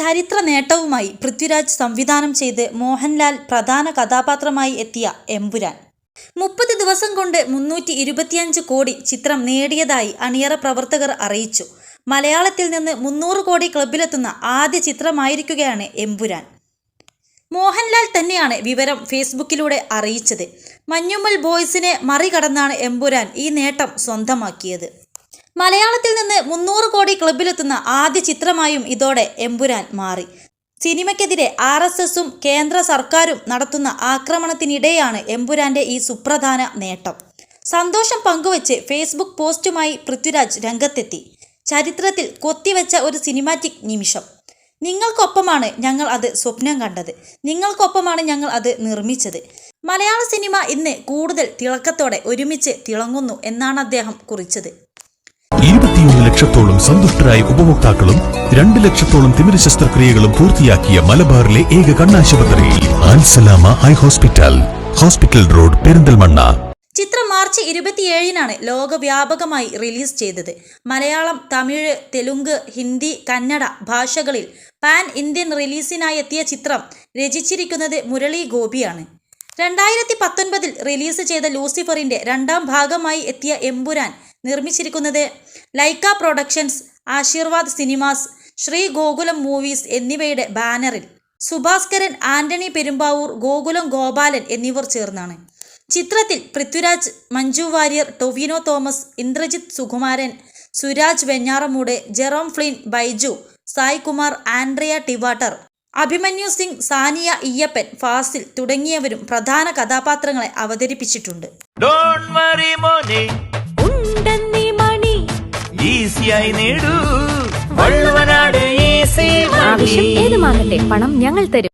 ചരിത്ര നേട്ടവുമായി പൃഥ്വിരാജ് സംവിധാനം ചെയ്ത് മോഹൻലാൽ പ്രധാന കഥാപാത്രമായി എത്തിയ എമ്പുരാൻ 30 ദിവസം കൊണ്ട് 325 കോടി ചിത്രം നേടിയതായി അണിയറ പ്രവർത്തകർ അറിയിച്ചു. മലയാളത്തിൽ നിന്ന് 300 കോടി ക്ലബിലെത്തുന്ന ആദ്യ ചിത്രമായിരിക്കുകയാണ് എമ്പുരാൻ. മോഹൻലാൽ തന്നെയാണ് വിവരം ഫേസ്ബുക്കിലൂടെ അറിയിച്ചത്. മഞ്ഞുമ്മൽ ബോയ്സിനെ മറികടന്നാണ് എമ്പുരാൻ ഈ നേട്ടം സ്വന്തമാക്കിയത്. മലയാളത്തിൽ നിന്ന് 300 കോടി ക്ലബിലെത്തുന്ന ആദ്യ ചിത്രമായും ഇതോടെ എമ്പുരാൻ മാറി. സിനിമയ്ക്കെതിരെ RSSും കേന്ദ്ര സർക്കാരും നടത്തുന്ന ആക്രമണത്തിനിടെയാണ് എമ്പുരാന്റെ ഈ സുപ്രധാന നേട്ടം. സന്തോഷം പങ്കുവച്ച് ഫേസ്ബുക്ക് പോസ്റ്റുമായി പൃഥ്വിരാജ് രംഗത്തെത്തി. ചരിത്രത്തിൽ കൊത്തിവെച്ച ഒരു സിനിമാറ്റിക് നിമിഷം. നിങ്ങൾക്കൊപ്പമാണ് ഞങ്ങൾ അത് സ്വപ്നം കണ്ടത്, നിങ്ങൾക്കൊപ്പമാണ് ഞങ്ങൾ അത് നിർമ്മിച്ചത്. മലയാള സിനിമ ഇന്ന് കൂടുതൽ തിളക്കത്തോടെ ഒരുമിച്ച് തിളങ്ങുന്നു എന്നാണ് അദ്ദേഹം കുറിച്ചത്. 21 ലക്ഷത്തോളം സന്തുഷ്ടരായ ഉപഭോക്താക്കളും 2 ലക്ഷത്തോളം തിമിര ശസ്ത്രക്രിയകളും പൂർത്തിയാക്കിയ മലബാറിലെ ഏക കണ്ണാശുപത്രി Al Salama high hospital, hospital road, Perinthalmanna. ചിത്രം മാർച്ച് 27-നാണ് ലോകവ്യാപകമായി റിലീസ് ചെയ്തത്. മലയാളം, തമിഴ്, തെലുങ്ക്, ഹിന്ദി, കന്നഡ ഭാഷകളിൽ പാൻ ഇന്ത്യൻ റിലീസിനായി എത്തിയ ചിത്രം രചിച്ചിരിക്കുന്നത് മുരളി ഗോപിയാണ്. 2019 റിലീസ് ചെയ്ത ലൂസിഫറിന്റെ 2ാം ഭാഗമായി എത്തിയ എമ്പുരാൻ നിർമ്മിച്ചിരിക്കുന്നത് Lyca productions, Aashirvad cinemas, Sree Gokulam movies എന്നിവയുടെ ബാനറിൽ സുഭാസ്കരൻ, ആന്റണി പെരുമ്പാവൂർ, ഗോകുലം ഗോപാലൻ എന്നിവർ ചേർന്നാണ്. ചിത്രത്തിൽ Prithviraj, Manju Warrier, Tovino Thomas, Indrajith Sukumaran, Suraj Venjaramoodu, Jerome Flynn, Baiju, Sai Kumar, Andrea Tivadar, Abhimanyu Singh, Saniya Iyappan, Fazil തുടങ്ങിയവരും പ്രധാന കഥാപാത്രങ്ങളെ അവതരിപ്പിച്ചിട്ടുണ്ട്. ആവശ്യം ഏതുമാകട്ടെ, പണം ഞങ്ങൾ തരും.